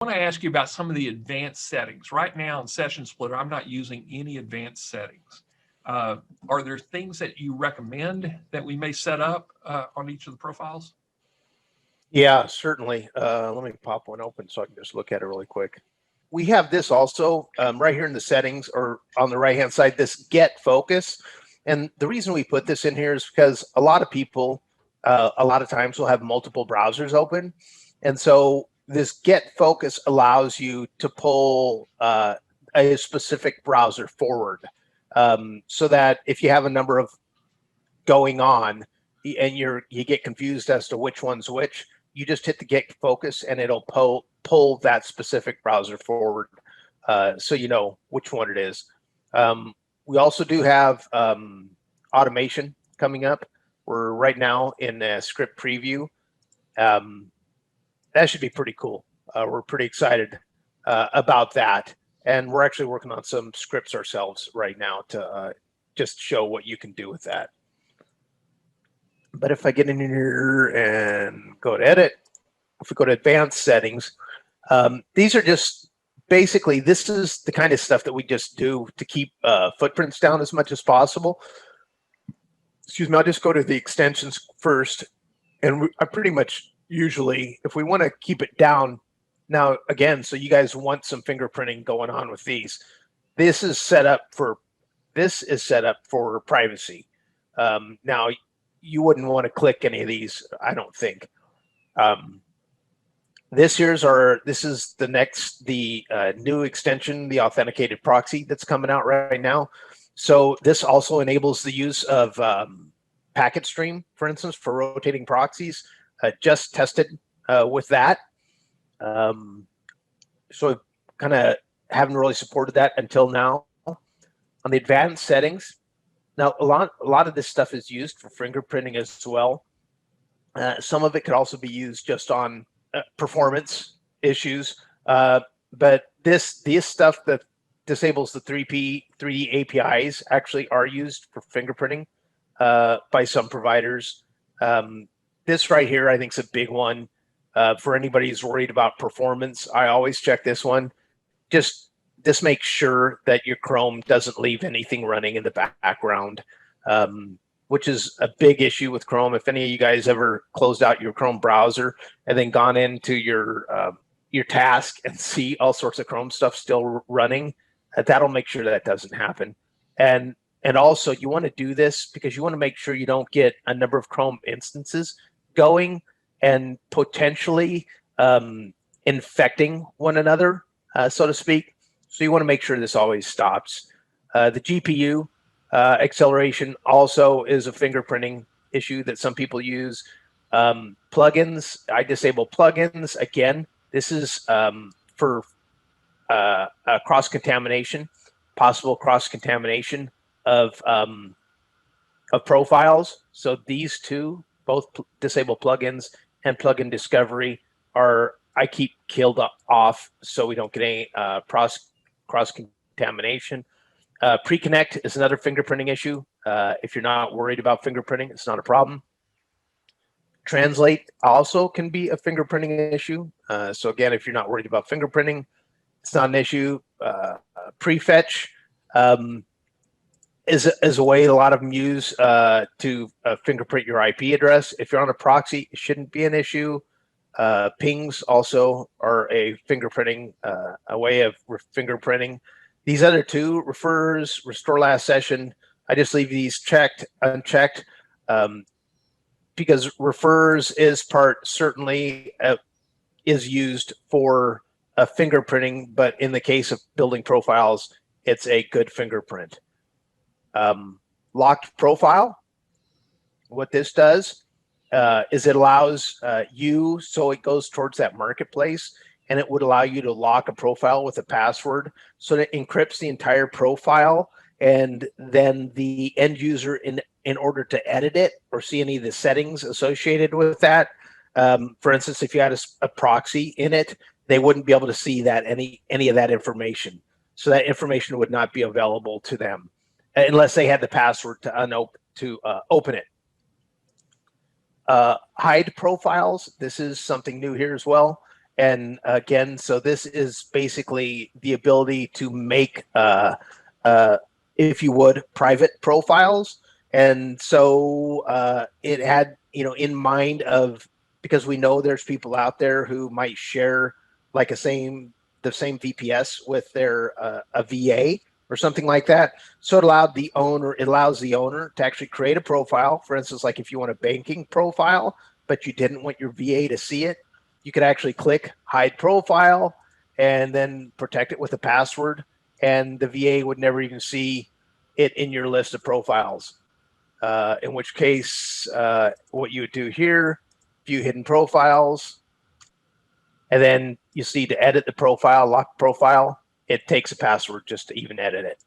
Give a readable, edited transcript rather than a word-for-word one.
want to ask you about some of the advanced settings. Right now in SessionSplitter, I'm not using any advanced settings. Are there things that you recommend that we may set up on each of the profiles? Yeah, certainly. Let me pop one open so I can just look at it really quick. We have this also right here in the settings, or on the right-hand side, this get focus. And the reason we put this in here is because a lot of people, a lot of times will have multiple browsers open. And so this get focus allows you to pull a specific browser forward, so that if you have a number of going on and you get confused as to which one's which, you just hit the get focus and it'll pull that specific browser forward, so you know which one it is. We also do have automation coming up. We're right now in a script preview. That should be pretty cool. We're pretty excited about that. And we're actually working on some scripts ourselves right now to just show what you can do with that. But if I get in here and go to edit, if we go to advanced settings, these are just basically, this is the kind of stuff that we just do to keep footprints down as much as possible. Excuse me, I'll just go to the extensions first. And I pretty much usually, if we want to keep it down, now again, so you guys want some fingerprinting going on with these, this is set up for privacy. Now, you wouldn't want to click any of these, I don't think. This is the new extension, the Authenticated Proxy, that's coming out right now. So this also enables the use of packet stream, for instance, for rotating proxies. Just tested with that. So kind of haven't really supported that until now. On the advanced settings, now a lot of this stuff is used for fingerprinting as well. Some of it could also be used just on performance issues. But this stuff that disables the 3D APIs actually are used for fingerprinting by some providers. This right here, I think, is a big one for anybody who's worried about performance. I always check this one. Just make sure that your Chrome doesn't leave anything running in the background, which is a big issue with Chrome. If any of you guys ever closed out your Chrome browser and then gone into your task and see all sorts of Chrome stuff still running, that'll make sure that doesn't happen. And also, you want to do this because you want to make sure you don't get a number of Chrome instances going and potentially infecting one another, so to speak. So you want to make sure this always stops. The GPU acceleration also is a fingerprinting issue that some people use. Plugins, I disable plugins. Again, this is for cross-contamination, possible cross-contamination of profiles. So these two, both disable plugins and plugin discovery, I keep killed off so we don't get any cross-contamination. Pre-connect is another fingerprinting issue. If you're not worried about fingerprinting, it's not a problem. Translate also can be a fingerprinting issue. So again, if you're not worried about fingerprinting, it's not an issue. Prefetch is a way a lot of them use to fingerprint your IP address. If you're on a proxy, it shouldn't be an issue. Pings also are a fingerprinting, a way of fingerprinting. These other two, refers, restore last session, I just leave these unchecked, because refers is certainly is used for fingerprinting, but in the case of building profiles, it's a good fingerprint. Locked profile, what this does is it allows so it goes towards that marketplace, and it would allow you to lock a profile with a password, so that it encrypts the entire profile, and then the end user, in order to edit it or see any of the settings associated with that, for instance, if you had a proxy in it, they wouldn't be able to see that any of that information. So that information would not be available to them unless they had the password to open it. Hide profiles. This is something new here as well. And again, so this is basically the ability to make, if you would, private profiles. And so it had, in mind of, because we know there's people out there who might share like the same VPS with their a VA or something like that. So it allows the owner to actually create a profile. For instance, like if you want a banking profile, but you didn't want your VA to see it, you could actually click hide profile and then protect it with a password, and the VA would never even see it in your list of profiles. In which case, what you would do here, view hidden profiles, and then you see to edit the profile, lock profile, it takes a password just to even edit it.